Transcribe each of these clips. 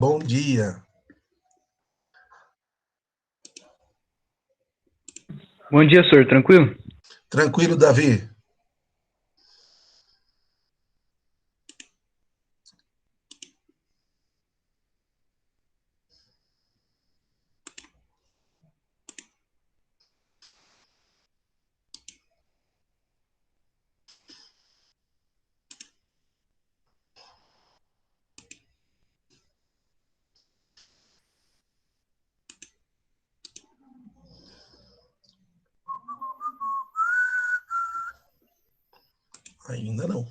Bom dia. Bom dia, senhor. Tranquilo? Tranquilo, Davi? Ainda não.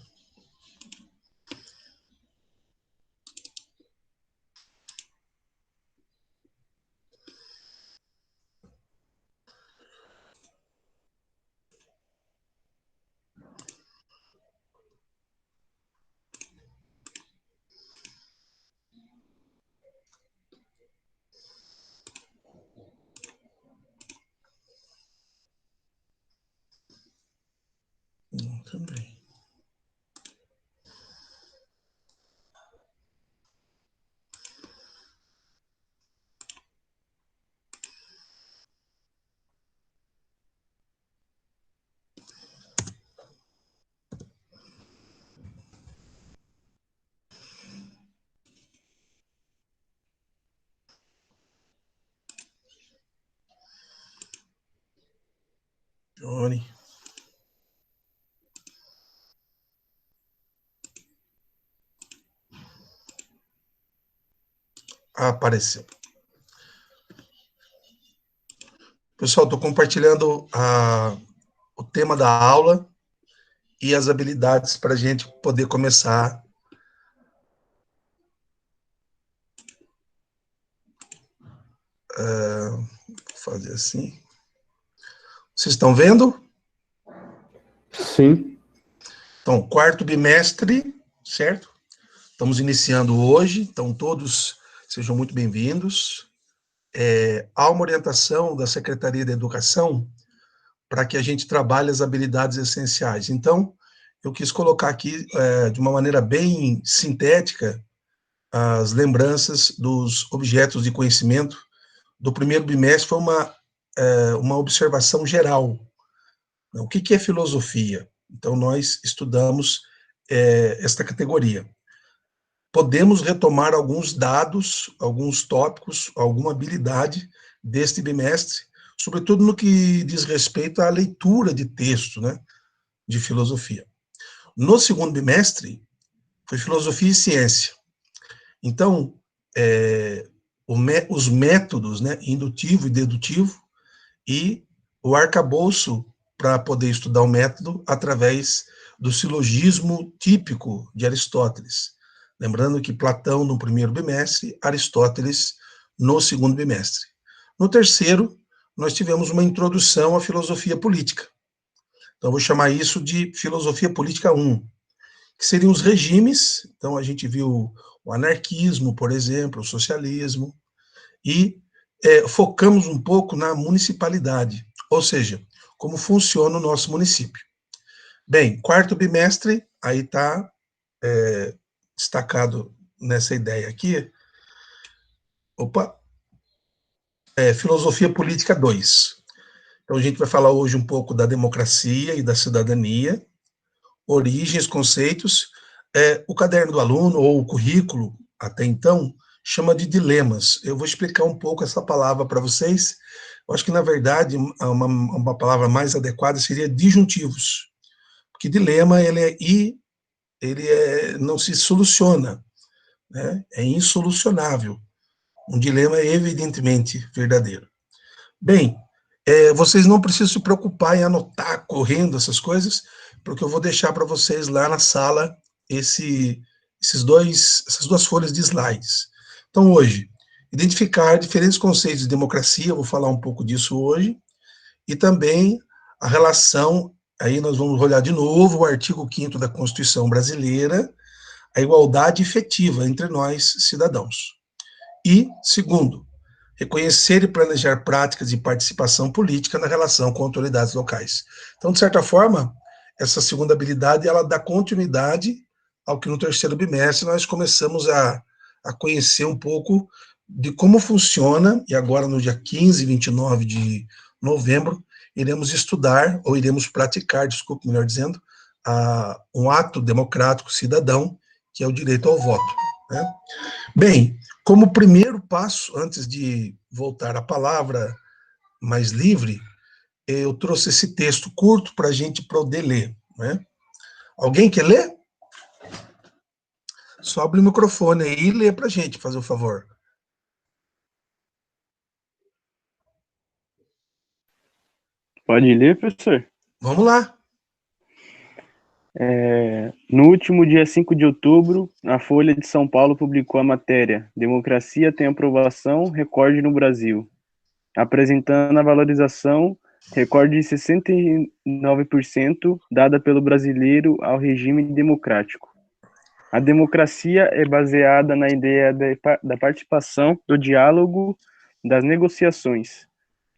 Também. Johnny. Apareceu. Pessoal, estou compartilhando o tema da aula e as habilidades para a gente poder começar. Vou fazer assim. Vocês estão vendo? Sim. Então, quarto bimestre, certo? Estamos iniciando hoje, então todos sejam muito bem-vindos. Há uma orientação da Secretaria da Educação para que a gente trabalhe as habilidades essenciais. Então, eu quis colocar aqui, de uma maneira bem sintética, as lembranças dos objetos de conhecimento do primeiro bimestre. Foi uma observação geral. O que é filosofia? Então, nós estudamos esta categoria. Podemos retomar alguns dados, alguns tópicos, alguma habilidade deste bimestre, sobretudo no que diz respeito à leitura de texto, né, de filosofia. No segundo bimestre, foi filosofia e ciência. Então, os métodos, né, indutivo e dedutivo, e o arcabouço para poder estudar o método através do silogismo típico de Aristóteles. Lembrando que Platão no primeiro bimestre, Aristóteles no segundo bimestre. No terceiro, nós tivemos uma introdução à filosofia política. Então, eu vou chamar isso de filosofia política 1, que seriam os regimes. Então, a gente viu o anarquismo, por exemplo, o socialismo, e focamos um pouco na municipalidade, ou seja, como funciona o nosso município. Bem, quarto bimestre, aí está destacado nessa ideia aqui, filosofia política 2. Então, a gente vai falar hoje um pouco da democracia e da cidadania, origens, conceitos. O caderno do aluno, ou o currículo, até então, chama de dilemas. Eu vou explicar um pouco essa palavra para vocês. Eu acho que, na verdade, uma palavra mais adequada seria disjuntivos. Porque dilema, não se soluciona, né? É insolucionável. Um dilema é evidentemente verdadeiro. Bem, vocês não precisam se preocupar em anotar correndo essas coisas, porque eu vou deixar para vocês lá na sala essas duas folhas de slides. Então, hoje, identificar diferentes conceitos de democracia, eu vou falar um pouco disso hoje, e também a relação, aí nós vamos olhar de novo o artigo 5º da Constituição Brasileira, a igualdade efetiva entre nós, cidadãos. E, segundo, reconhecer e planejar práticas de participação política na relação com autoridades locais. Então, de certa forma, essa segunda habilidade, ela dá continuidade ao que no terceiro bimestre nós começamos a a conhecer um pouco de como funciona, e agora no dia 15 e 29 de novembro, iremos estudar, ou iremos praticar, desculpe, melhor dizendo, um ato democrático cidadão, que é o direito ao voto, né? Bem, como primeiro passo, antes de voltar à palavra mais livre, eu trouxe esse texto curto para a gente poder ler, né? Alguém quer ler? Só abre o microfone aí e lê para a gente, fazer o favor. Pode ler, professor? Vamos lá. No último dia 5 de outubro, a Folha de São Paulo publicou a matéria Democracia tem aprovação, recorde no Brasil, apresentando a valorização, recorde de 69% dada pelo brasileiro ao regime democrático. A democracia é baseada na ideia da participação, do diálogo, das negociações.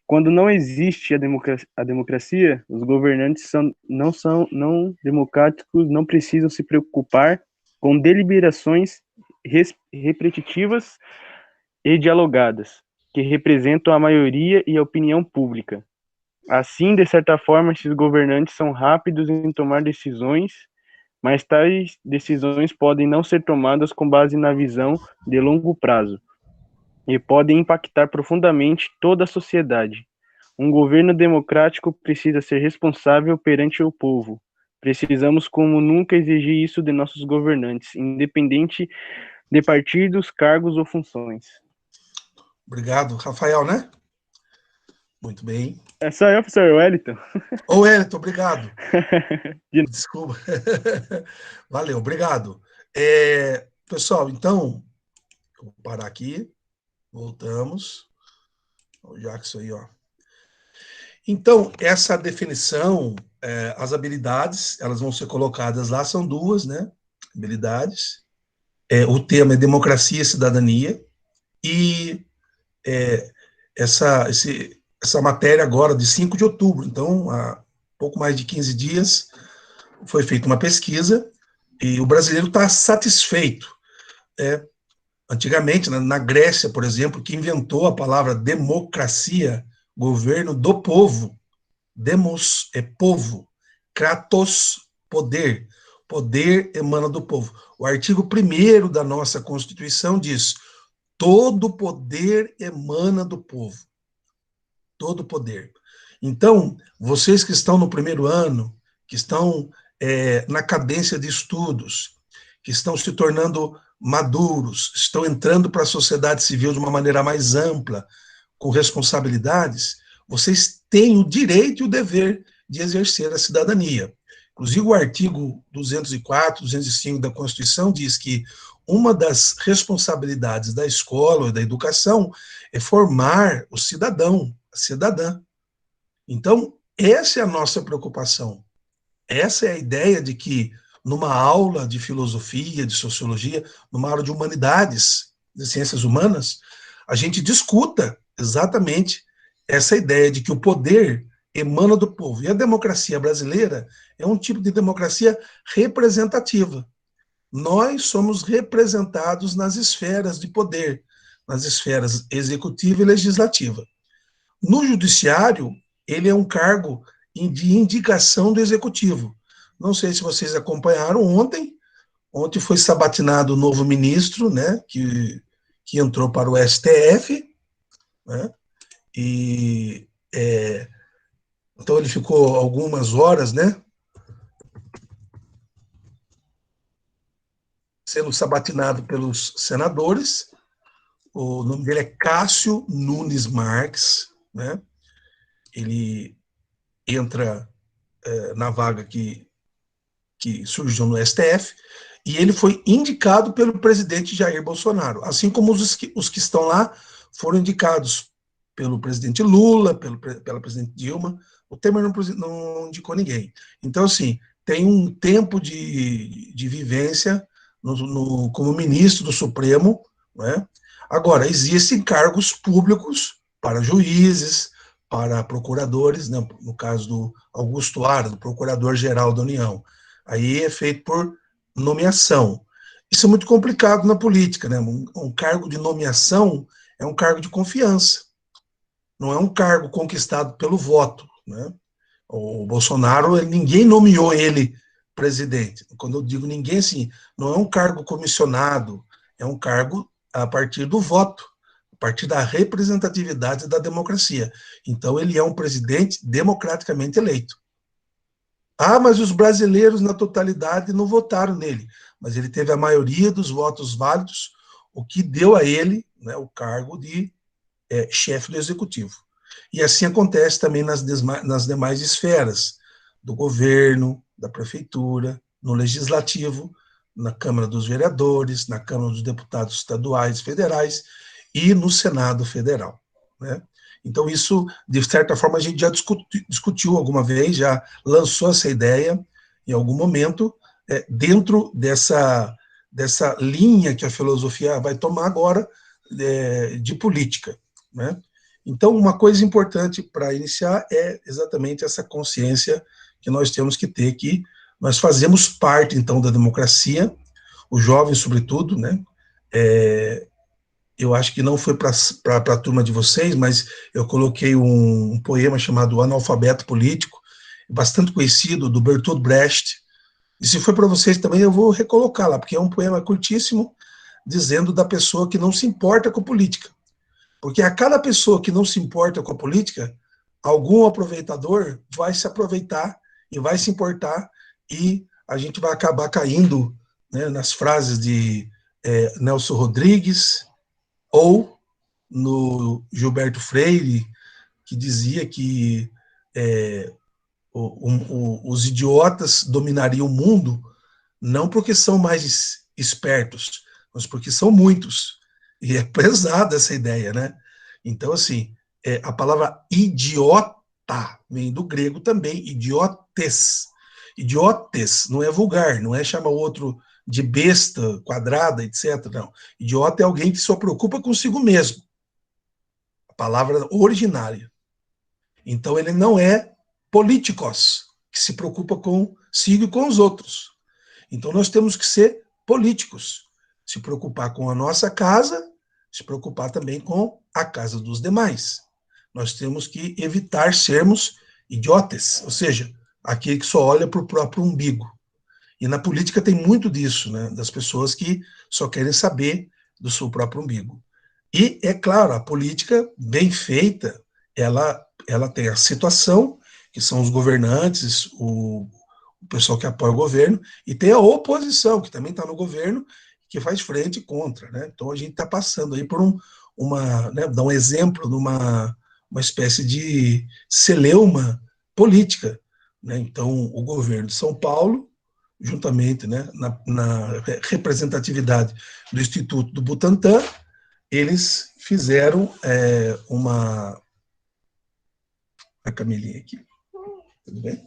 Quando não existe a democracia, os governantes não democráticos, não precisam se preocupar com deliberações repetitivas e dialogadas, que representam a maioria e a opinião pública. Assim, de certa forma, esses governantes são rápidos em tomar decisões, mas tais decisões podem não ser tomadas com base na visão de longo prazo e podem impactar profundamente toda a sociedade. Um governo democrático precisa ser responsável perante o povo. Precisamos, como nunca, exigir isso de nossos governantes, independente de partidos, cargos ou funções. Obrigado. Rafael, né? Muito bem. É só eu, professor Wellington. Ô, Wellington, obrigado. Desculpa. Valeu, obrigado. Pessoal, então, eu vou parar aqui. Voltamos. O Jackson aí, ó. Então, essa definição, as habilidades, elas vão ser colocadas lá, são duas, né? Habilidades. O tema é democracia e cidadania. E essa matéria agora, de 5 de outubro, então, há pouco mais de 15 dias, foi feita uma pesquisa e o brasileiro está satisfeito. Antigamente, na Grécia, por exemplo, que inventou a palavra democracia, governo do povo, demos é povo, kratos, poder, poder emana do povo. O artigo 1º da nossa Constituição diz: todo poder emana do povo. Todo poder. Então, vocês que estão no primeiro ano, que estão na cadência de estudos, que estão se tornando maduros, estão entrando para a sociedade civil de uma maneira mais ampla, com responsabilidades, vocês têm o direito e o dever de exercer a cidadania. Inclusive, o artigo 204, 205 da Constituição diz que uma das responsabilidades da escola ou da educação é formar o cidadão, a cidadã. Então, essa é a nossa preocupação. Essa é a ideia de que, numa aula de filosofia, de sociologia, numa aula de humanidades, de ciências humanas, a gente discuta exatamente essa ideia de que o poder emana do povo. E a democracia brasileira é um tipo de democracia representativa. Nós somos representados nas esferas de poder, nas esferas executiva e legislativa. No judiciário, ele é um cargo de indicação do executivo. Não sei se vocês acompanharam ontem foi sabatinado o novo ministro, né, que entrou para o STF, né, e então ele ficou algumas horas, né, sendo sabatinado pelos senadores. O nome dele é Cássio Nunes Marques, né? Ele entra na vaga que surgiu no STF, e ele foi indicado pelo presidente Jair Bolsonaro, assim como os que estão lá foram indicados pelo presidente Lula, pela presidente Dilma. O Temer não indicou ninguém. Então, assim, tem um tempo de vivência como ministro do Supremo, né? Agora, existem cargos públicos para juízes, para procuradores, né? No caso do Augusto Aras, do Procurador-Geral da União. Aí é feito por nomeação. Isso é muito complicado na política, né? Um cargo de nomeação é um cargo de confiança, não é um cargo conquistado pelo voto, né? O Bolsonaro, ninguém nomeou ele presidente. Quando eu digo ninguém, assim, não é um cargo comissionado, é um cargo a partir do voto, a partir da representatividade da democracia. Então, ele é um presidente democraticamente eleito. Ah, mas os brasileiros, na totalidade, não votaram nele. Mas ele teve a maioria dos votos válidos, o que deu a ele, né, o cargo de chefe do executivo. E assim acontece também nas demais esferas do governo, da prefeitura, no legislativo, na Câmara dos Vereadores, na Câmara dos Deputados estaduais, federais e no Senado Federal, né? Então, isso, de certa forma, a gente já discutiu alguma vez, já lançou essa ideia em algum momento, dentro dessa linha que a filosofia vai tomar agora de política, né? Então, uma coisa importante para iniciar é exatamente essa consciência que nós temos que ter, que nós fazemos parte, então, da democracia, os jovens, sobretudo, né? Eu acho que não foi para a turma de vocês, mas eu coloquei um poema chamado O Analfabeto Político, bastante conhecido, do Bertolt Brecht, e se foi para vocês também, eu vou recolocar lá, porque é um poema curtíssimo, dizendo da pessoa que não se importa com política. Porque a cada pessoa que não se importa com a política, algum aproveitador vai se aproveitar e vai se importar, e a gente vai acabar caindo, né, nas frases de Nelson Rodrigues, ou no Gilberto Freire, que dizia que os idiotas dominariam o mundo não porque são mais espertos, mas porque são muitos. E é pesada essa ideia, né? Então, assim, a palavra idiota vem do grego também, idiotes. Idiotes não é vulgar, não é chamar o outro de besta, quadrada, etc. Não. Idiota é alguém que só preocupa consigo mesmo. A palavra originária. Então, ele não é políticos, que se preocupa consigo e com os outros. Então, nós temos que ser políticos, se preocupar com a nossa casa, se preocupar também com a casa dos demais. Nós temos que evitar sermos idiotas, ou seja, aquele que só olha para o próprio umbigo. E na política tem muito disso, né, das pessoas que só querem saber do seu próprio umbigo. E, é claro, a política bem feita, ela tem a situação, que são os governantes, o pessoal que apoia o governo, e tem a oposição, que também está no governo, que faz frente contra, né? Então a gente está passando aí por dar um exemplo de uma espécie de celeuma política, né? Então o governo de São Paulo, juntamente, né, na representatividade do Instituto do Butantan, eles fizeram a Camilinha aqui, tudo bem?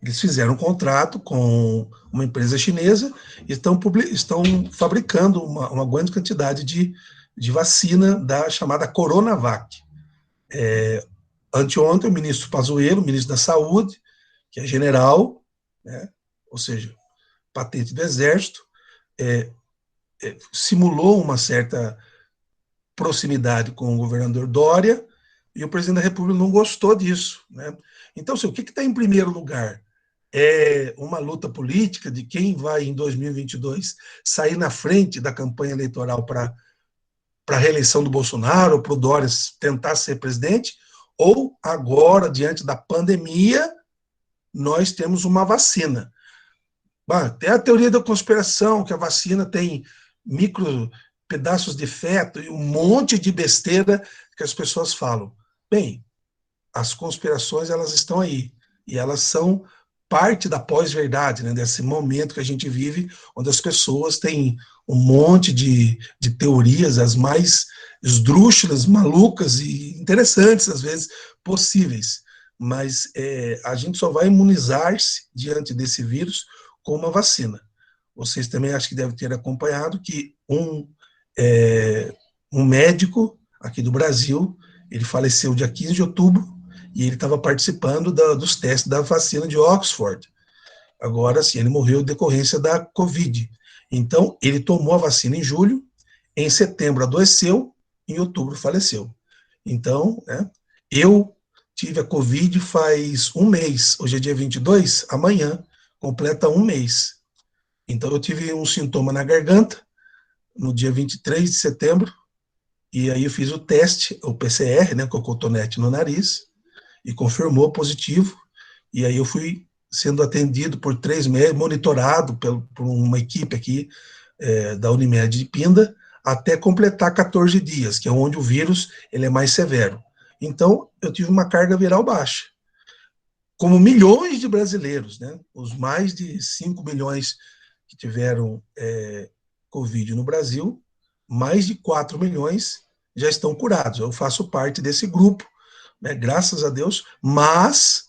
Eles fizeram um contrato com uma empresa chinesa e estão fabricando uma grande quantidade de vacina da chamada Coronavac. Anteontem, o ministro Pazuello, o ministro da Saúde, que é general, né, ou seja, patente do Exército, simulou uma certa proximidade com o governador Dória, e o presidente da República não gostou disso, né? Então, assim, o que está em primeiro lugar? É uma luta política de quem vai, em 2022, sair na frente da campanha eleitoral para a reeleição do Bolsonaro, ou para o Dória tentar ser presidente, ou agora, diante da pandemia, nós temos uma vacina. Tem a teoria da conspiração, que a vacina tem micro pedaços de feto e um monte de besteira que as pessoas falam. Bem, as conspirações, elas estão aí, e elas são parte da pós-verdade, né, desse momento que a gente vive, onde as pessoas têm um monte de teorias, as mais esdrúxulas, malucas e interessantes, às vezes, possíveis. Mas a gente só vai imunizar-se diante desse vírus com uma vacina. Vocês também acho que devem ter acompanhado que um médico aqui do Brasil, ele faleceu dia 15 de outubro, e ele estava participando dos testes da vacina de Oxford. Agora, sim, ele morreu em decorrência da Covid. Então, ele tomou a vacina em julho, em setembro adoeceu, em outubro faleceu. Então, né, eu tive a Covid faz um mês, hoje é dia 22, amanhã completa um mês. Então, eu tive um sintoma na garganta, no dia 23 de setembro, e aí eu fiz o teste, o PCR, né, com o cotonete no nariz, e confirmou positivo, e aí eu fui sendo atendido por 3 meses, monitorado por uma equipe aqui da Unimed de Pinda, até completar 14 dias, que é onde o vírus ele é mais severo. Então, eu tive uma carga viral baixa. Como milhões de brasileiros, né? Os mais de 5 milhões que tiveram Covid no Brasil, mais de 4 milhões já estão curados. Eu faço parte desse grupo, né, graças a Deus, mas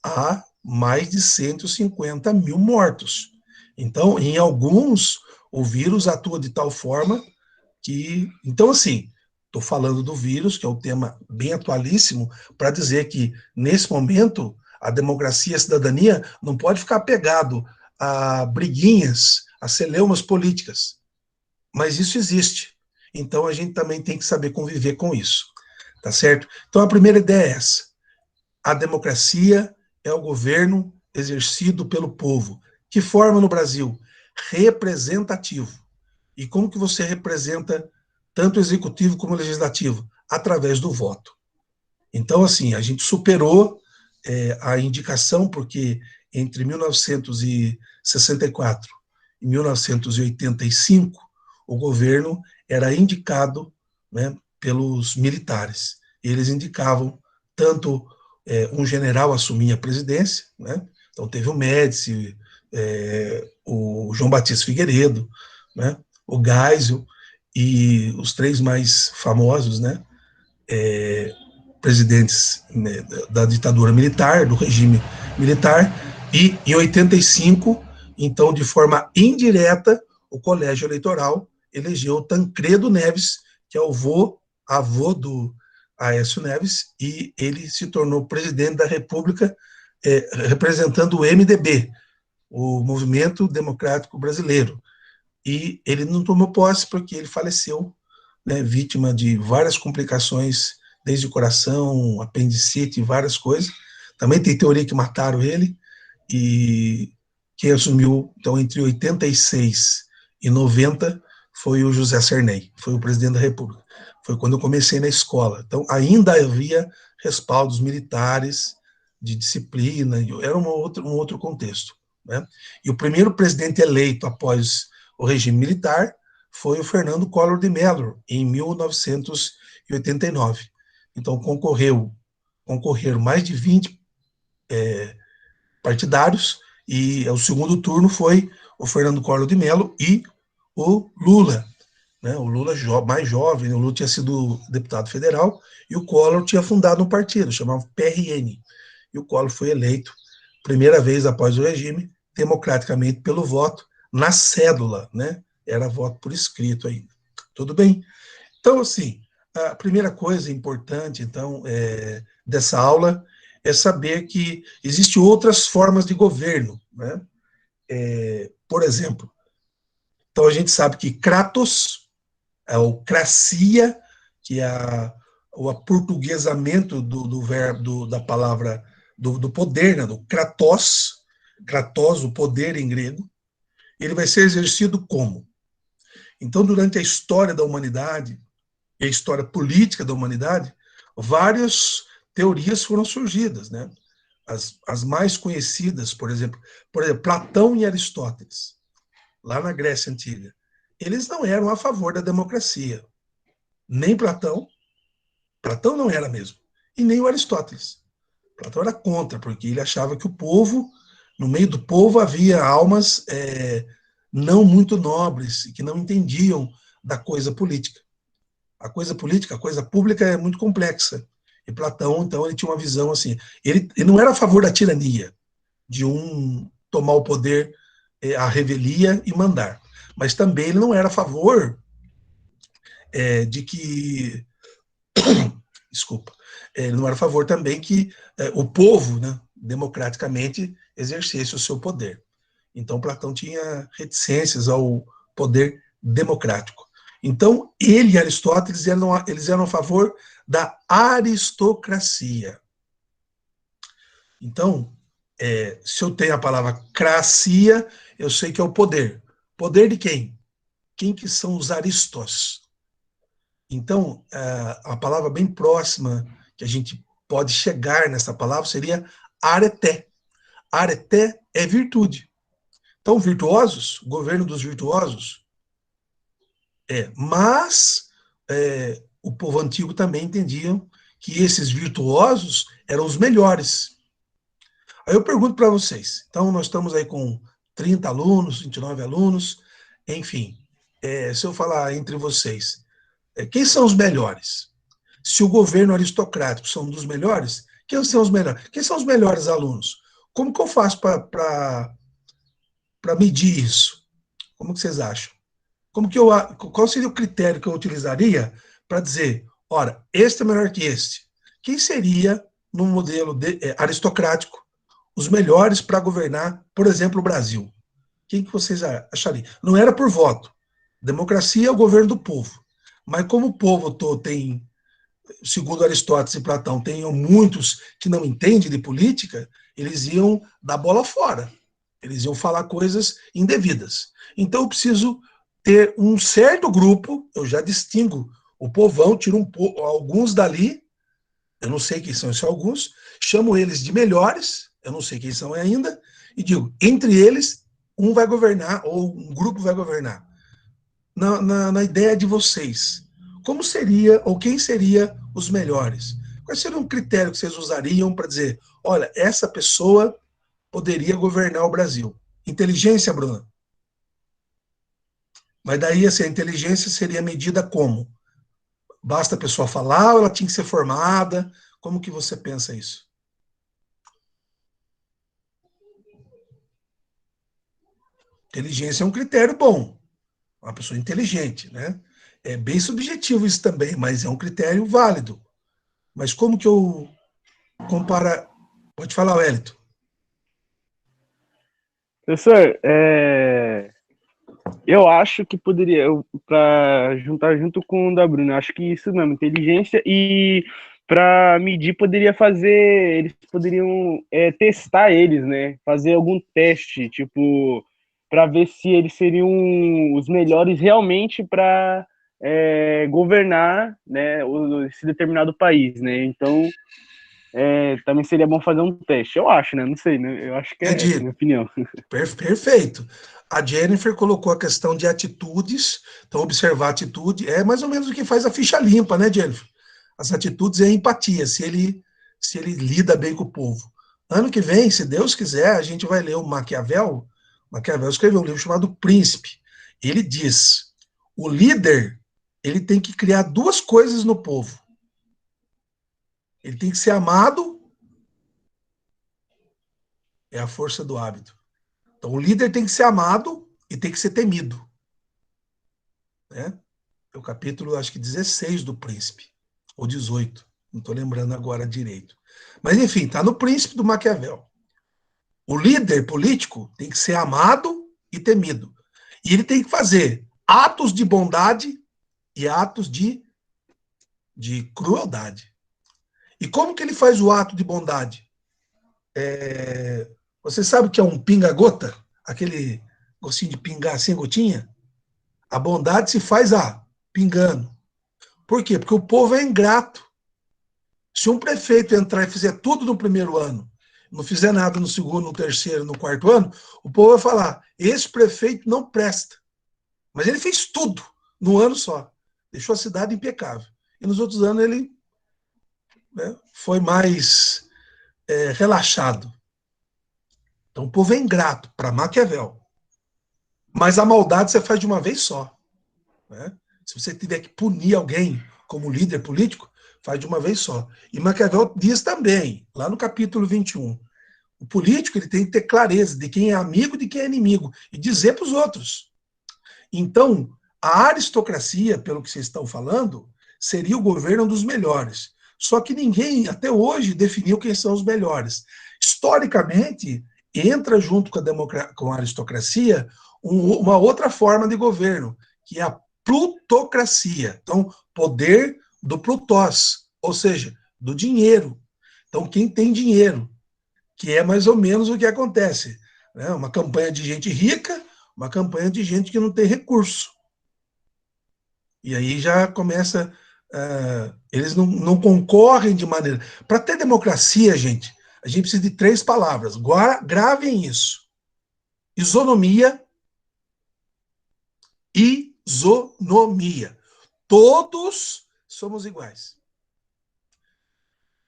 há mais de 150 mil mortos. Então, em alguns, o vírus atua de tal forma que. Então, assim, estou falando do vírus, que é um tema bem atualíssimo, para dizer que, nesse momento, a democracia e a cidadania não pode ficar apegado a briguinhas, a celeumas políticas. Mas isso existe. Então, a gente também tem que saber conviver com isso. Tá certo? Então, a primeira ideia é essa. A democracia é o governo exercido pelo povo. Que forma no Brasil? Representativo. E como que você representa tanto o executivo como o legislativo? Através do voto. Então, assim, a gente superou a indicação, porque entre 1964 e 1985, o governo era indicado, né, pelos militares. Eles indicavam tanto um general assumia a presidência, né? Então teve o Médici, o João Batista Figueiredo, né? O Geisel e os 3 mais famosos, né? Presidentes, né, da ditadura militar, do regime militar, e em 85, então, de forma indireta, o colégio eleitoral elegeu Tancredo Neves, que é o avô do Aécio Neves, e ele se tornou presidente da República, representando o MDB, o Movimento Democrático Brasileiro. E ele não tomou posse porque ele faleceu, né, vítima de várias complicações, desde o coração, apendicite, várias coisas. Também tem teoria que mataram ele, e quem assumiu, então, entre 86 e 90, foi o José Sarney, foi o presidente da República. Foi quando eu comecei na escola. Então, ainda havia respaldos militares, de disciplina, era um outro contexto, né? E o primeiro presidente eleito após o regime militar foi o Fernando Collor de Mello, em 1989. Então, concorreram mais de 20 partidários, e o segundo turno foi o Fernando Collor de Mello e o Lula. Né? O Lula mais jovem, o Lula tinha sido deputado federal, e o Collor tinha fundado um partido, chamado PRN. E o Collor foi eleito, primeira vez após o regime, democraticamente pelo voto, na cédula, né? Era voto por escrito ainda. Tudo bem? Então, assim, a primeira coisa importante, então, dessa aula é saber que existem outras formas de governo, né? Por exemplo, então a gente sabe que Kratos, ou cracia, que é o aportuguesamento do verbo, da palavra, do poder, né? Do kratos, o poder em grego, ele vai ser exercido como? Então, durante a história da humanidade, e a história política da humanidade, várias teorias foram surgidas, né? As mais conhecidas, por exemplo, Platão e Aristóteles, lá na Grécia Antiga, eles não eram a favor da democracia. Nem Platão não era mesmo, e nem o Aristóteles. Platão era contra, porque ele achava que o povo, no meio do povo havia almas não muito nobres, que não entendiam da coisa política. A coisa política, a coisa pública é muito complexa. E Platão, então, ele tinha uma visão assim. Ele não era a favor da tirania, de tomar o poder à revelia e mandar. Mas também ele não era a favor de que. Desculpa. Ele não era a favor também que o povo, né, democraticamente, exercesse o seu poder. Então, Platão tinha reticências ao poder democrático. Então, ele e Aristóteles eles eram a favor da aristocracia. Então, se eu tenho a palavra cracia, eu sei que é o poder. Poder de quem? Quem que são os aristos? Então, a palavra bem próxima que a gente pode chegar nessa palavra seria areté. Areté é virtude. Então, virtuosos, o governo dos virtuosos, mas o povo antigo também entendia que esses virtuosos eram os melhores. Aí eu pergunto para vocês, então nós estamos aí com 30 alunos, 29 alunos, enfim, se eu falar entre vocês, quem são os melhores? Se o governo aristocrático são um dos melhores, quem são os melhores? Quem são os melhores alunos? Como que eu faço para medir isso? Como que vocês acham? Qual seria o critério que eu utilizaria para dizer, ora, este é melhor que este? Quem seria, num modelo aristocrático, os melhores para governar, por exemplo, o Brasil? Quem que vocês achariam? Não era por voto. Democracia é o governo do povo. Mas como o povo tem, segundo Aristóteles e Platão, tem muitos que não entendem de política, eles iam dar bola fora. Eles iam falar coisas indevidas. Então eu preciso ter um certo grupo, eu já distingo o povão, tiro alguns dali, eu não sei quem são esses alguns, chamo eles de melhores, eu não sei quem são ainda, e digo, entre eles, um vai governar, ou um grupo vai governar. Na ideia de vocês, como seria, ou quem seria os melhores? Qual seria um critério que vocês usariam para dizer, olha, essa pessoa poderia governar o Brasil? Inteligência, Bruna? Mas daí, assim, a inteligência seria medida como? Basta a pessoa falar ou ela tinha que ser formada? Como que você pensa isso? Inteligência é um critério bom. Uma pessoa inteligente, né? É bem subjetivo isso também, mas é um critério válido. Mas como que eu comparo... Pode falar, Wellington. Professor, eu acho que poderia, para juntar junto com o da Bruna, acho que isso mesmo, inteligência, e para medir poderia fazer, eles poderiam testar eles, né? Fazer algum teste, tipo, para ver se eles seriam os melhores realmente para governar, né, esse determinado país, né? Então, também seria bom fazer um teste, eu acho, né? Não sei, né? Eu acho que é essa a minha opinião. Perfeito. A Jennifer colocou a questão de atitudes, então observar a atitude é mais ou menos o que faz a ficha limpa, né, Jennifer? As atitudes é empatia, se ele lida bem com o povo. Ano que vem, se Deus quiser, a gente vai ler o Maquiavel. Maquiavel escreveu um livro chamado Príncipe. Ele diz, o líder, ele tem que criar duas coisas no povo. Ele tem que ser amado, é a força do hábito. Então, o líder tem que ser amado e tem que ser temido. Né? É o capítulo, acho que 16 do Príncipe, ou 18, não estou lembrando agora direito. Mas, enfim, está no Príncipe do Maquiavel. O líder político tem que ser amado e temido. E ele tem que fazer atos de bondade e atos de crueldade. E como que ele faz o ato de bondade? Você sabe o que é um pinga-gota? Aquele gostinho de pingar assim, gotinha? A bondade se faz pingando. Por quê? Porque o povo é ingrato. Se um prefeito entrar e fizer tudo no primeiro ano, não fizer nada no segundo, no terceiro, no quarto ano, o povo vai falar, esse prefeito não presta. Mas ele fez tudo no ano só. Deixou a cidade impecável. E nos outros anos ele foi mais relaxado. Então o povo é ingrato para Maquiavel. Mas a maldade você faz de uma vez só. Né? Se você tiver que punir alguém como líder político, faz de uma vez só. E Maquiavel diz também, lá no capítulo 21, o político ele tem que ter clareza de quem é amigo e de quem é inimigo, e dizer para os outros. Então, a aristocracia, pelo que vocês estão falando, seria o governo dos melhores. Só que ninguém, até hoje, definiu quem são os melhores. Historicamente, entra junto com a aristocracia uma outra forma de governo, que é a plutocracia. Então, poder do plutós, ou seja, do dinheiro. Então, quem tem dinheiro, que é mais ou menos o que acontece, né? Uma campanha de gente rica, uma campanha de gente que não tem recurso. E aí já começa... eles não concorrem de maneira... Para ter democracia, gente, a gente precisa de 3 palavras. Gravem isso. Isonomia. Isonomia. Todos somos iguais.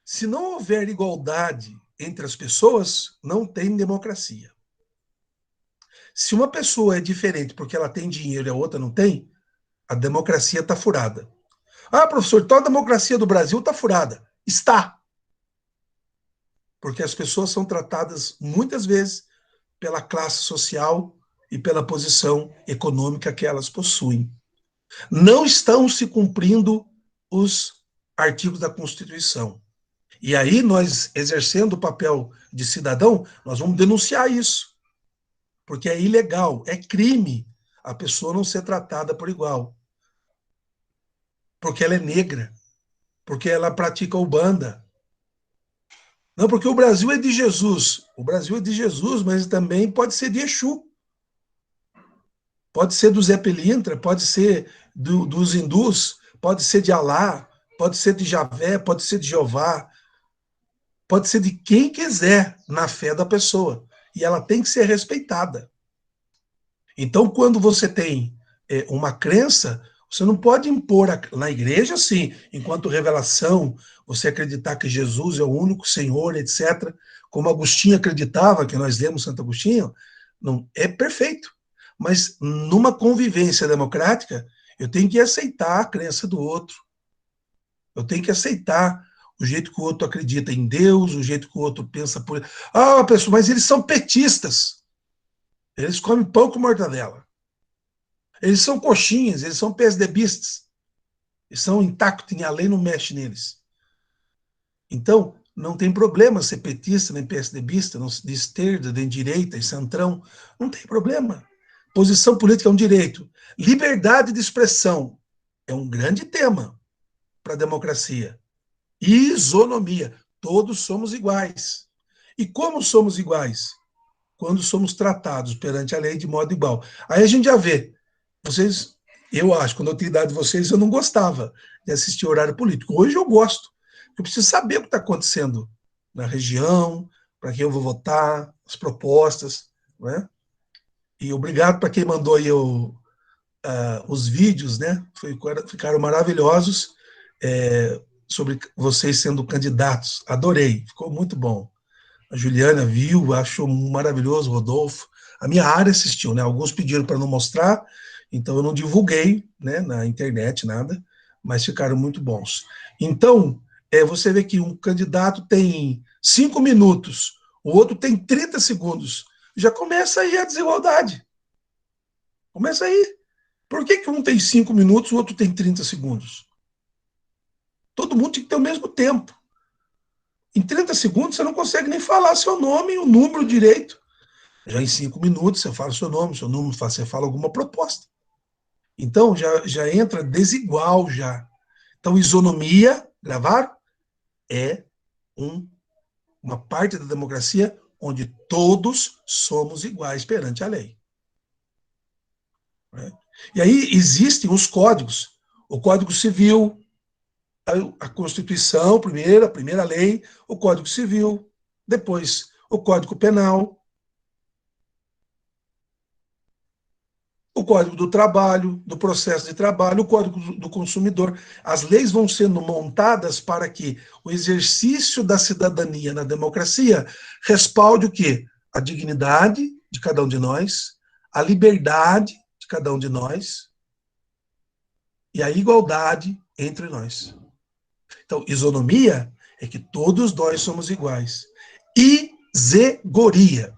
Se não houver igualdade entre as pessoas, não tem democracia. Se uma pessoa é diferente porque ela tem dinheiro e a outra não tem, a democracia está furada. Ah, professor, então a democracia do Brasil está furada. Está. Porque as pessoas são tratadas, muitas vezes, pela classe social e pela posição econômica que elas possuem. Não estão se cumprindo os artigos da Constituição. E aí, nós, exercendo o papel de cidadão, nós vamos denunciar isso. Porque é ilegal, é crime a pessoa não ser tratada por igual. Porque ela é negra, porque ela pratica Umbanda. Não, porque o Brasil é de Jesus. O Brasil é de Jesus, mas também pode ser de Exu. Pode ser do Zé Pelintra, pode ser dos hindus, pode ser de Alá, pode ser de Javé, pode ser de Jeová, pode ser de quem quiser na fé da pessoa. E ela tem que ser respeitada. Então, quando você tem uma crença, você não pode impor na igreja, sim, enquanto revelação, você acreditar que Jesus é o único Senhor, etc., como Agostinho acreditava, que nós lemos Santo Agostinho, não é perfeito. Mas numa convivência democrática, eu tenho que aceitar a crença do outro. Eu tenho que aceitar o jeito que o outro acredita em Deus, o jeito que o outro pensa por... Ah, pessoal, mas eles são petistas. Eles comem pão com mortadela. Eles são coxinhas, eles são PSDBistas. Eles são intactos, a lei não mexe neles. Então, não tem problema ser petista, nem PSDBista, de esquerda, de direita, de centrão. Não tem problema. Posição política é um direito. Liberdade de expressão é um grande tema para a democracia. Isonomia. Todos somos iguais. E como somos iguais? Quando somos tratados perante a lei de modo igual. Aí a gente já vê. Vocês, eu acho, quando eu tinha idade de vocês, eu não gostava de assistir horário político. Hoje eu gosto. Eu preciso saber o que está acontecendo na região, para quem eu vou votar, as propostas, né? E obrigado para quem mandou aí os vídeos, né? Ficaram maravilhosos sobre vocês sendo candidatos. Adorei, ficou muito bom. A Juliana viu, achou maravilhoso, o Rodolfo. A minha área assistiu, né? Alguns pediram para não mostrar, então eu não divulguei, né, na internet, nada, mas ficaram muito bons. Então, você vê que um candidato tem 5 minutos, o outro tem 30 segundos. Já começa aí a desigualdade. Começa aí. Por que um tem 5 minutos, o outro tem 30 segundos? Todo mundo tem que ter o mesmo tempo. Em 30 segundos, você não consegue nem falar seu nome e o número direito. Já em 5 minutos, você fala seu nome, você fala alguma proposta. Então, já entra desigual já. Então, isonomia, gravar, é uma parte da democracia onde todos somos iguais perante a lei. Né? E aí existem os códigos. O Código Civil, a Constituição, a primeira lei, o Código Civil, depois o Código Penal, o Código do Trabalho, do Processo de Trabalho, o Código do Consumidor. As leis vão sendo montadas para que o exercício da cidadania na democracia respalde o quê? A dignidade de cada um de nós, a liberdade de cada um de nós e a igualdade entre nós. Então, isonomia é que todos nós somos iguais. Isegoria.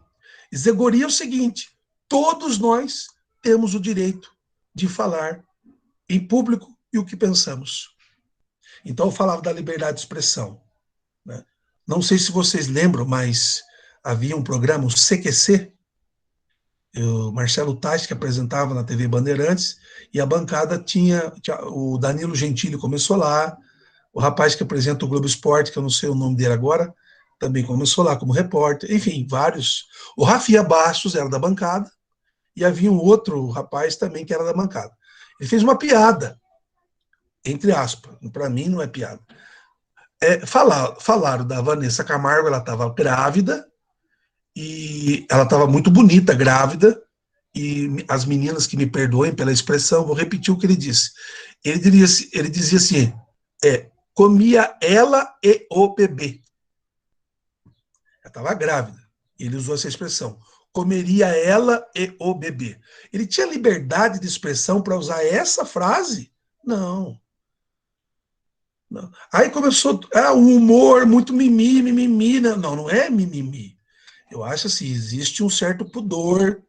Isegoria é o seguinte: todos nós temos o direito de falar em público e o que pensamos. Então, eu falava da liberdade de expressão. Né? Não sei se vocês lembram, mas havia um programa, o CQC. o Marcelo Tati, que apresentava na TV Bandeirantes, e a bancada tinha o Danilo Gentili começou lá, o rapaz que apresenta o Globo Esporte, que eu não sei o nome dele agora, também começou lá como repórter, enfim, vários. O Rafinha Bastos era da bancada, e havia um outro rapaz também que era da bancada. Ele fez uma piada, entre aspas, para mim não é piada. Falaram da Vanessa Camargo, ela estava grávida, e ela estava muito bonita, grávida, e as meninas que me perdoem pela expressão, vou repetir o que ele disse. Ele dizia assim, comia ela e o bebê. Ela estava grávida, e ele usou essa expressão, comeria ela e o bebê. Ele tinha liberdade de expressão para usar essa frase? Não. Não. Aí começou um humor muito mimimi. Não é mimimi. Eu acho assim, existe um certo pudor.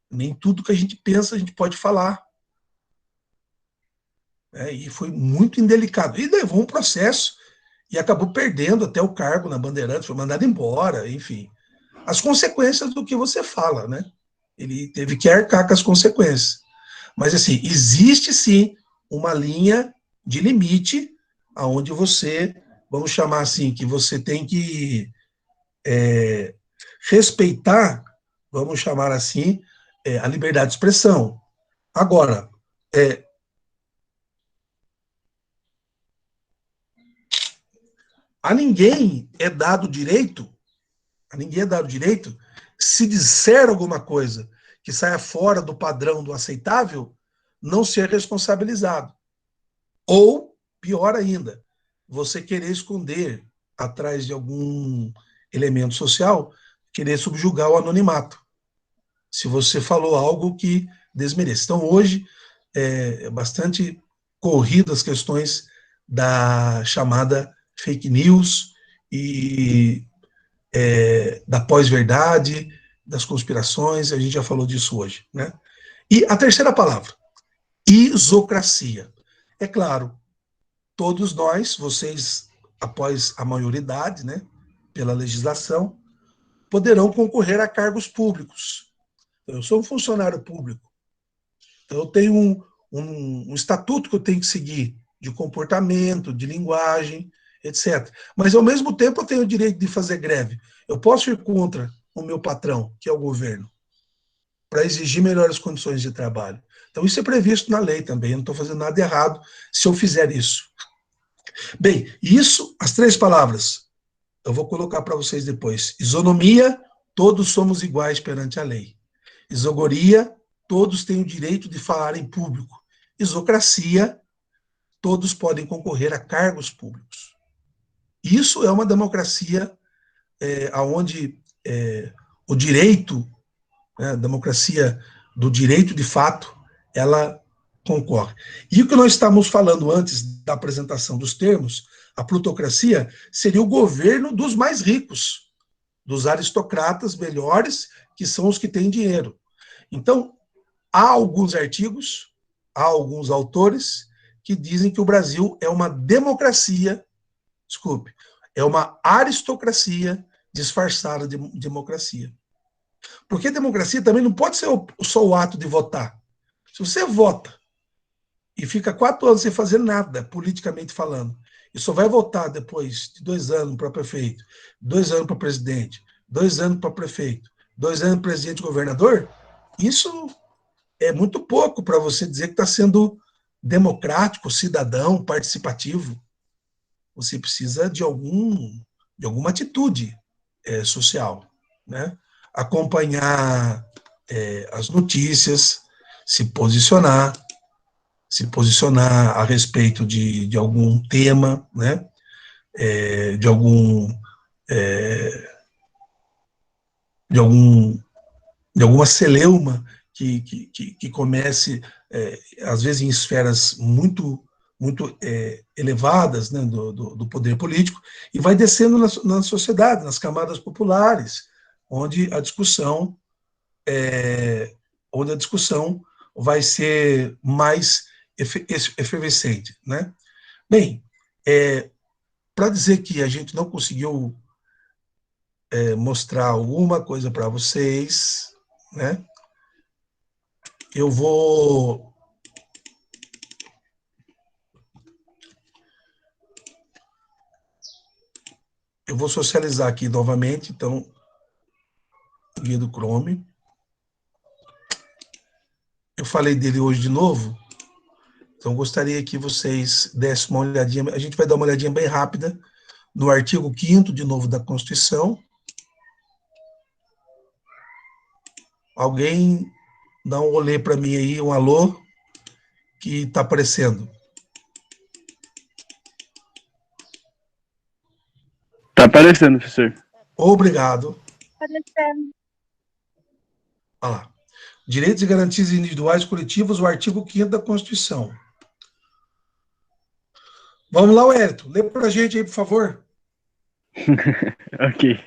Nem tudo que a gente pensa a gente pode falar. E foi muito indelicado. E levou um processo e acabou perdendo até o cargo na Bandeirantes, foi mandado embora, enfim. As consequências do que você fala, né? Ele teve que arcar com as consequências. Mas, assim, existe sim uma linha de limite aonde você, vamos chamar assim, que você tem que respeitar, vamos chamar assim, a liberdade de expressão. Agora, a ninguém é dado direito, se disser alguma coisa que saia fora do padrão do aceitável, não ser responsabilizado. Ou, pior ainda, você querer esconder atrás de algum elemento social, querer subjugar o anonimato, se você falou algo que desmerece. Então, hoje, é bastante corrido as questões da chamada fake news e da pós-verdade, das conspirações, a gente já falou disso hoje, né? E a terceira palavra, isocracia. É claro, todos nós, vocês, após a maioridade, né, pela legislação, poderão concorrer a cargos públicos. Eu sou um funcionário público, então eu tenho um estatuto que eu tenho que seguir, de comportamento, de linguagem, etc. Mas, ao mesmo tempo, eu tenho o direito de fazer greve. Eu posso ir contra o meu patrão, que é o governo, para exigir melhores condições de trabalho. Então, isso é previsto na lei também, eu não estou fazendo nada errado se eu fizer isso. Bem, isso, as três palavras, eu vou colocar para vocês depois. Isonomia, todos somos iguais perante a lei. Isogoria, todos têm o direito de falar em público. Isocracia, todos podem concorrer a cargos públicos. Isso é uma democracia onde o direito, né, a democracia do direito de fato, ela concorre. E o que nós estávamos falando antes da apresentação dos termos, a plutocracia seria o governo dos mais ricos, dos aristocratas melhores, que são os que têm dinheiro. Então, há alguns artigos, há alguns autores que dizem que o Brasil é uma democracia, desculpe, é uma aristocracia disfarçada de democracia. Porque democracia também não pode ser só o ato de votar. Se você vota e fica 4 anos sem fazer nada, politicamente falando, e só vai votar depois de 2 anos para prefeito, 2 anos para presidente, 2 anos para prefeito, 2 anos para presidente e governador, isso é muito pouco para você dizer que está sendo democrático, cidadão, participativo. Você precisa de alguma atitude social, né? Acompanhar as notícias, se posicionar a respeito de algum tema, né? De alguma celeuma que comece, às vezes, em esferas muito elevadas, né, do poder político, e vai descendo na sociedade, nas camadas populares, onde a discussão vai ser mais efervescente, né? Bem, para dizer que a gente não conseguiu mostrar alguma coisa para vocês, né? Eu vou socializar aqui novamente, então, guia do Chrome. Eu falei dele hoje de novo, então gostaria que vocês dessem uma olhadinha, a gente vai dar uma olhadinha bem rápida no artigo 5º, de novo, da Constituição. Alguém dá um olê para mim aí, um alô, que está aparecendo. Tá aparecendo, professor. Obrigado. Aparecendo. Olha lá. Direitos e garantias individuais coletivos, o artigo 5º da Constituição. Vamos lá, Wellington. Lê para a gente aí, por favor. Ok.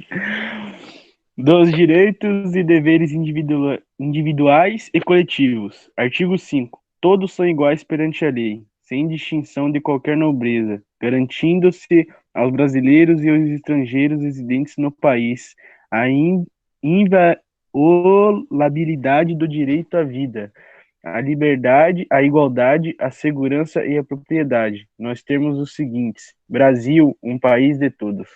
Dos direitos e deveres individuais e coletivos. Artigo 5. Todos são iguais perante a lei, sem distinção de qualquer nobreza, garantindo-se aos brasileiros e aos estrangeiros residentes no país a inviolabilidade do direito à vida, à liberdade, à igualdade, à segurança e à propriedade. Nós temos os seguintes: Brasil, um país de todos.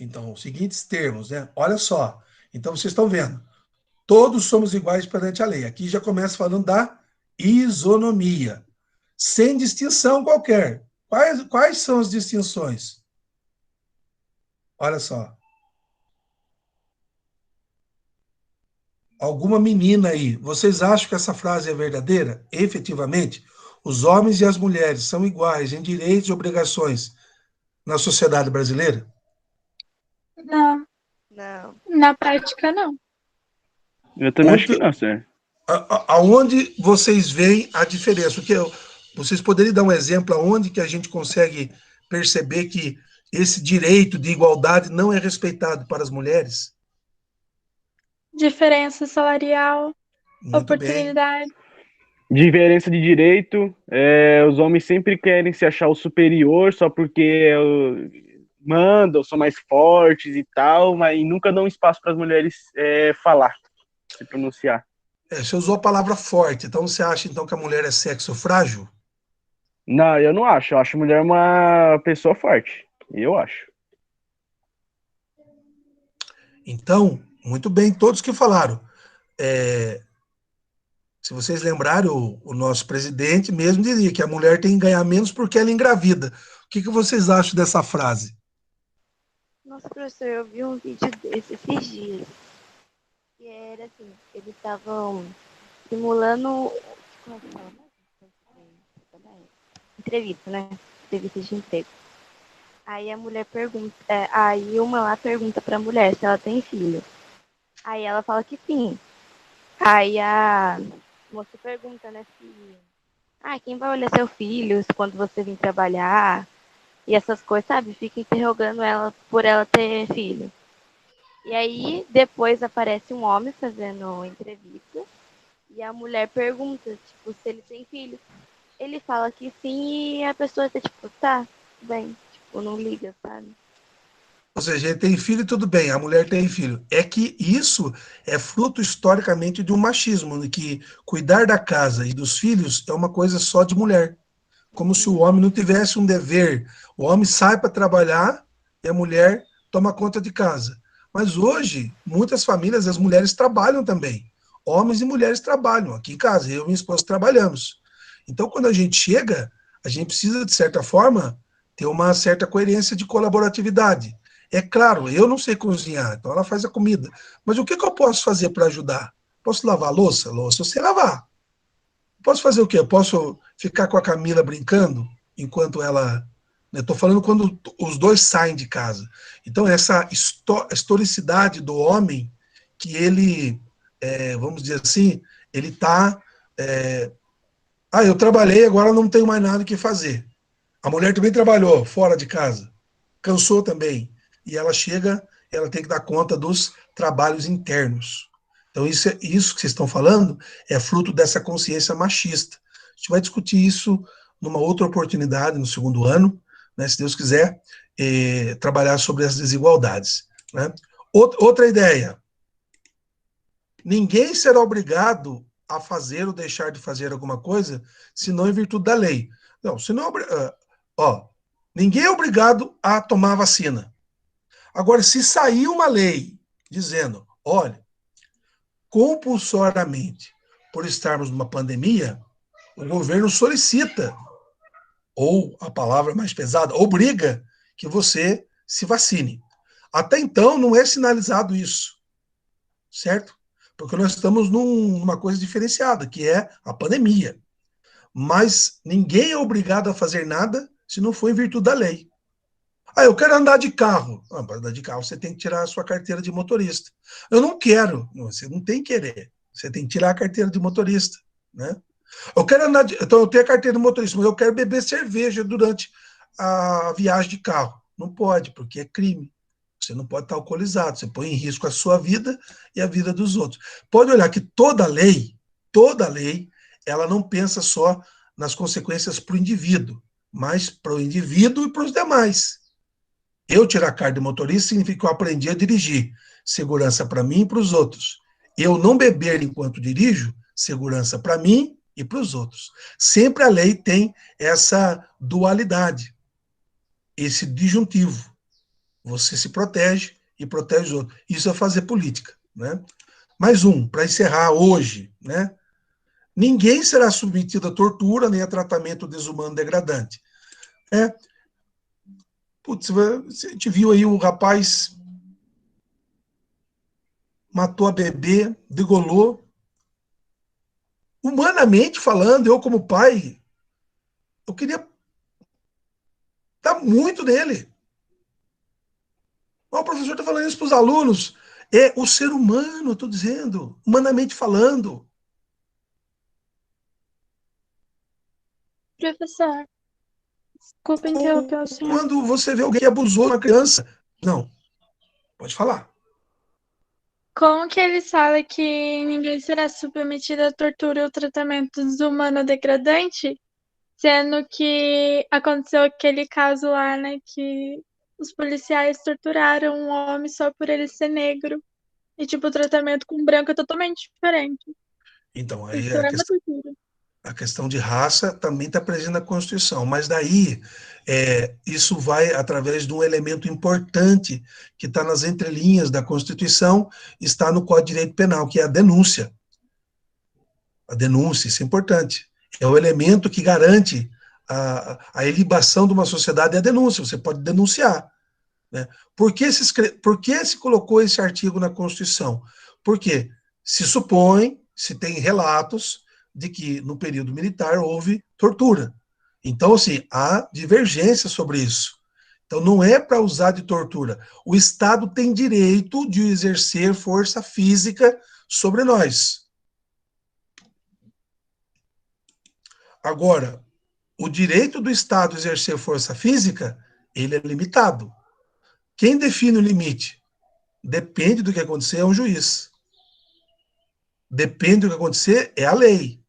Então, os seguintes termos, né? Olha só. Então, vocês estão vendo. Todos somos iguais perante a lei. Aqui já começa falando da isonomia, sem distinção qualquer. Quais são as distinções? Olha só. Alguma menina aí, vocês acham que essa frase é verdadeira? Efetivamente, os homens e as mulheres são iguais em direitos e obrigações na sociedade brasileira? Não, Não. na prática não. Eu também acho que não, senhor. Aonde vocês veem a diferença? Vocês poderiam dar um exemplo aonde que a gente consegue perceber que esse direito de igualdade não é respeitado para as mulheres? Diferença salarial, Muito bem. oportunidade. Diferença de direito, os homens sempre querem se achar o superior só porque mandam, são mais fortes e tal, mas nunca dão espaço para as mulheres falar, se pronunciar. Você usou a palavra forte, então você acha então que a mulher é sexo frágil? Não, eu não acho. Eu acho a mulher uma pessoa forte. Eu acho. Então, muito bem, todos que falaram. Se vocês lembrarem, o nosso presidente mesmo diria que a mulher tem que ganhar menos porque ela engravida. O que vocês acham dessa frase? Nossa, professor, eu vi um vídeo desse esses dias. Que era assim, eles estavam simulando. Como é que fala? Entrevista, né? Entrevista de emprego. Aí a mulher pergunta. Aí uma lá pergunta pra mulher se ela tem filho. Aí ela fala que sim. Aí a moça pergunta, né, se. Quem vai olhar seu filho quando você vir trabalhar? E essas coisas, sabe? Fica interrogando ela por ela ter filho. E aí, depois aparece um homem fazendo entrevista. E a mulher pergunta, tipo, se ele tem filho. Ele fala que sim e a pessoa tá, tipo, tá, bem. Tipo, não liga, sabe? Ou seja, ele tem filho e tudo bem, a mulher tem filho. É que isso é fruto historicamente de um machismo, de que cuidar da casa e dos filhos é uma coisa só de mulher. Como se o homem não tivesse um dever. O homem sai para trabalhar e a mulher toma conta de casa. Mas hoje, muitas famílias, as mulheres trabalham também. Homens e mulheres trabalham. Aqui em casa, eu e minha esposa trabalhamos. Então, quando a gente chega, a gente precisa, de certa forma, ter uma certa coerência de colaboratividade. É claro, eu não sei cozinhar, então ela faz a comida. Mas o que eu posso fazer para ajudar? Posso lavar a louça? Louça eu sei lavar. Posso fazer o quê? Eu posso ficar com a Camila brincando enquanto ela. Estou falando quando os dois saem de casa. Então, essa historicidade do homem, que ele, vamos dizer assim, ele está. Eu trabalhei, agora não tenho mais nada que fazer. A mulher também trabalhou fora de casa, cansou também. E ela chega, ela tem que dar conta dos trabalhos internos. Então, isso que vocês estão falando é fruto dessa consciência machista. A gente vai discutir isso numa outra oportunidade, no segundo ano, né, se Deus quiser, trabalhar sobre as desigualdades. Né? Outra ideia. Ninguém será obrigado a fazer ou deixar de fazer alguma coisa, senão em virtude da lei. Não, se não, ninguém é obrigado a tomar a vacina. Agora, se sair uma lei dizendo, olha, compulsoriamente, por estarmos numa pandemia, o governo solicita, ou a palavra mais pesada, obriga que você se vacine. Até então, não é sinalizado isso, certo? Porque nós estamos numa coisa diferenciada, que é a pandemia. Mas ninguém é obrigado a fazer nada se não for em virtude da lei. Eu quero andar de carro. Para andar de carro, você tem que tirar a sua carteira de motorista. Eu não quero. Você não tem que querer. Você tem que tirar a carteira de motorista, né? Eu quero andar então eu tenho a carteira de motorista, mas eu quero beber cerveja durante a viagem de carro. Não pode, porque é crime. Você não pode estar alcoolizado. Você põe em risco a sua vida e a vida dos outros. Pode olhar que toda lei, ela não pensa só nas consequências para o indivíduo, mas para o indivíduo e para os demais. Eu tirar a carta de motorista significa que eu aprendi a dirigir. Segurança para mim e para os outros. Eu não beber enquanto dirijo, segurança para mim e para os outros. Sempre a lei tem essa dualidade, esse disjuntivo. Você se protege e protege os outros. Isso é fazer política, né? Mais para encerrar hoje, né? Ninguém será submetido a tortura nem a tratamento desumano degradante. Putz, a gente viu aí o rapaz matou a bebê, degolou. Humanamente falando, eu como pai, eu queria dar muito nele. O professor está falando isso para os alunos. É o ser humano, estou dizendo, humanamente falando. Professor, desculpa interromper o senhor. Quando você vê alguém que abusou de uma criança, não, pode falar. Como que ele fala que ninguém será submetido à tortura ou tratamento desumano ou degradante, sendo que aconteceu aquele caso lá, né, que os policiais torturaram um homem só por ele ser negro. E, tipo, o tratamento com branco é totalmente diferente. Então, aí Isso é uma tortura. a questão de raça também está presente na Constituição, mas daí isso vai através de um elemento importante que está nas entrelinhas da Constituição, está no Código de Direito Penal, que é a denúncia. A denúncia, isso é importante. É o elemento que garante a ilibação de uma sociedade, é a denúncia, você pode denunciar. Né? Por que se colocou esse artigo na Constituição? Porque se supõe, se tem relatos de que no período militar houve tortura. Então, assim, há divergência sobre isso. Então, não é para usar de tortura. O Estado tem direito de exercer força física sobre nós. Agora, o direito do Estado exercer força física, ele é limitado. Quem define o limite? Depende do que acontecer, é um juiz. Depende do que acontecer, é a lei.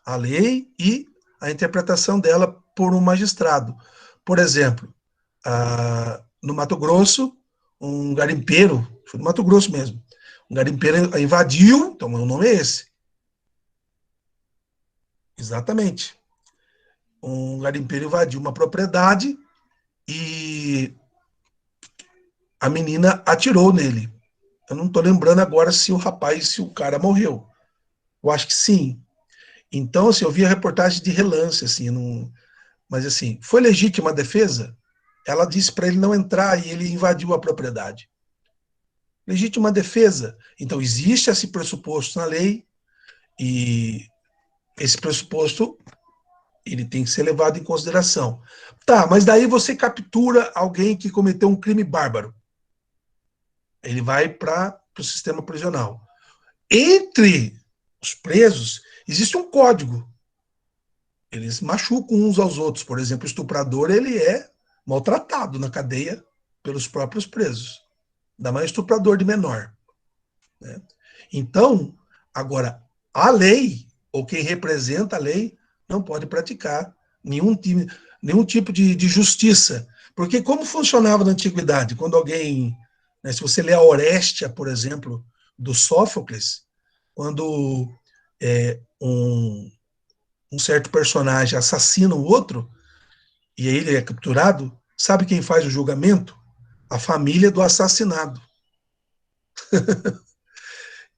A lei e a interpretação dela por um magistrado. Por exemplo, no Mato Grosso, um garimpeiro, foi no Mato Grosso mesmo, um garimpeiro invadiu, então o nome é esse. Exatamente. Um garimpeiro invadiu uma propriedade e a menina atirou nele. Eu não estou lembrando agora se o cara morreu. Eu acho que sim. Então, assim, eu vi a reportagem de relance, assim, mas assim, foi legítima a defesa? Ela disse para ele não entrar e ele invadiu a propriedade. Legítima defesa. Então, existe esse pressuposto na lei e esse pressuposto ele tem que ser levado em consideração. Tá, mas daí você captura alguém que cometeu um crime bárbaro. Ele vai para o sistema prisional. Entre os presos, existe um código. Eles machucam uns aos outros. Por exemplo, o estuprador, ele é maltratado na cadeia pelos próprios presos. Ainda mais estuprador de menor. Né? Então, agora, a lei, ou quem representa a lei, não pode praticar nenhum tipo de justiça. Porque como funcionava na antiguidade? Quando alguém... Se você lê a Orestia, por exemplo, do Sófocles, quando um certo personagem assassina o outro, e aí ele é capturado, sabe quem faz o julgamento? A família do assassinado.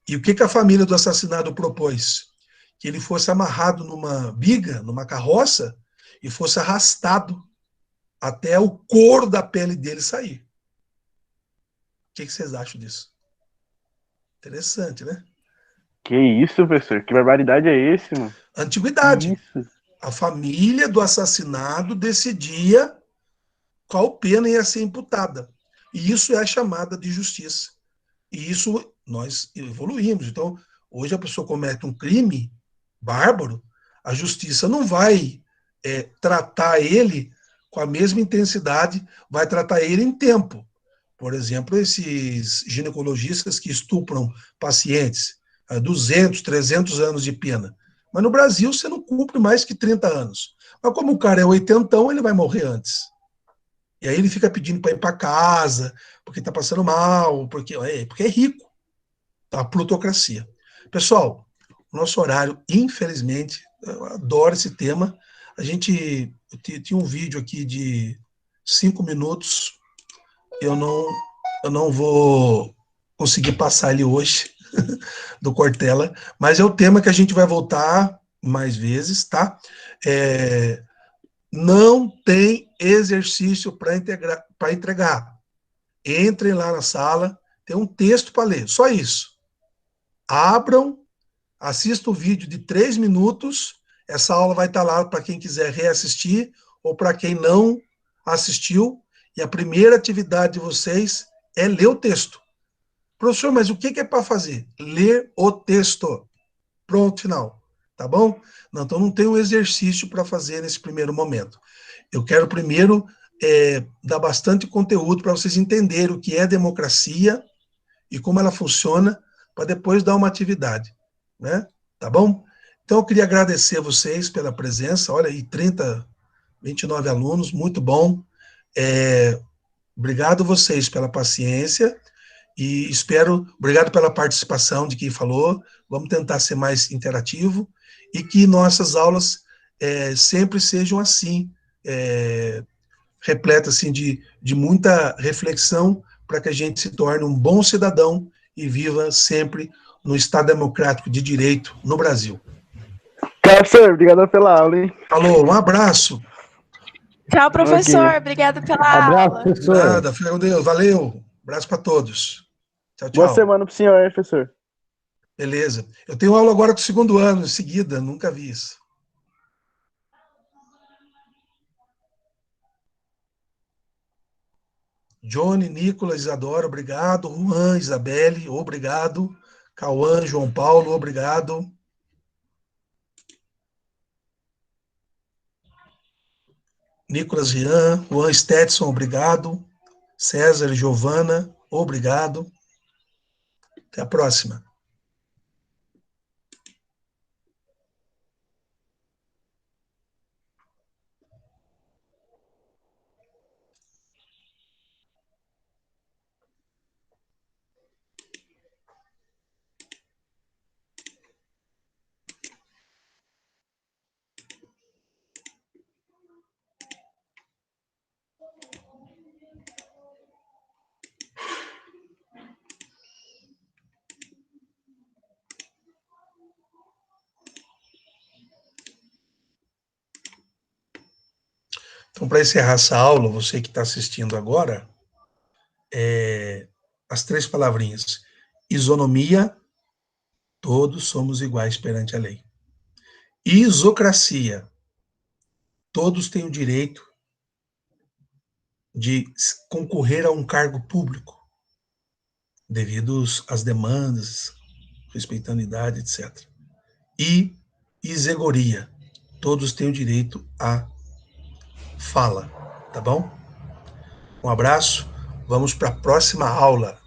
E o que a família do assassinado propôs? Que ele fosse amarrado numa biga, numa carroça, e fosse arrastado até o couro da pele dele sair. O que vocês acham disso? Interessante, né? Que isso, professor? Que barbaridade é esse, mano? Antiguidade. Isso. A família do assassinado decidia qual pena ia ser imputada. E isso é a chamada de justiça. E isso nós evoluímos. Então, hoje a pessoa comete um crime bárbaro, a justiça não vai tratar ele com a mesma intensidade, vai tratar ele em tempo. Por exemplo, esses ginecologistas que estupram pacientes, 200, 300 anos de pena. Mas no Brasil você não cumpre mais que 30 anos. Mas como o cara é oitentão, ele vai morrer antes. E aí ele fica pedindo para ir para casa, porque está passando mal, porque é rico. A plutocracia. Pessoal, o nosso horário, infelizmente, eu adoro esse tema. A gente tinha um vídeo aqui de 5 minutos. Eu não vou conseguir passar ele hoje, do Cortella, mas é o tema que a gente vai voltar mais vezes, tá? Não tem exercício para entregar. Entrem lá na sala, tem um texto para ler, só isso. Abram, assistam o vídeo de 3 minutos, essa aula vai estar lá para quem quiser reassistir ou para quem não assistiu, e a primeira atividade de vocês é ler o texto. Professor, mas o que é para fazer? Ler o texto. Pronto, final. Tá bom? Não, então não tem um exercício para fazer nesse primeiro momento. Eu quero primeiro dar bastante conteúdo para vocês entenderem o que é democracia e como ela funciona, para depois dar uma atividade, né? Tá bom? Então eu queria agradecer a vocês pela presença, olha aí, 29 alunos, muito bom. Obrigado a vocês pela paciência e obrigado pela participação de quem falou, vamos tentar ser mais interativo e que nossas aulas sempre sejam assim, repletas assim, de muita reflexão para que a gente se torne um bom cidadão e viva sempre no Estado Democrático de Direito no Brasil. Professor, obrigado pela aula, hein? Falou, um abraço. Tchau, professor. Ok. Obrigado pela Abraço, aula. professor. Nada, fica com Deus. Valeu. Abraço para todos. Tchau, Boa tchau. semana pro senhor, hein, professor? Beleza. Eu tenho aula agora com o 2º ano, em seguida. Nunca vi isso. Johnny, Nicolas, Isadora, obrigado. Juan, Isabelle, obrigado. Cauã, João Paulo, obrigado. Nicolas Rian, Juan Stetson, obrigado. César e Giovana, obrigado. Até a próxima. Então, para encerrar essa aula, você que está assistindo agora, as 3 palavrinhas. Isonomia, todos somos iguais perante a lei. Isocracia, todos têm o direito de concorrer a um cargo público, devido às demandas, respeitando a idade, etc. E isegoria, todos têm o direito à fala, tá bom? Um abraço, vamos para a próxima aula.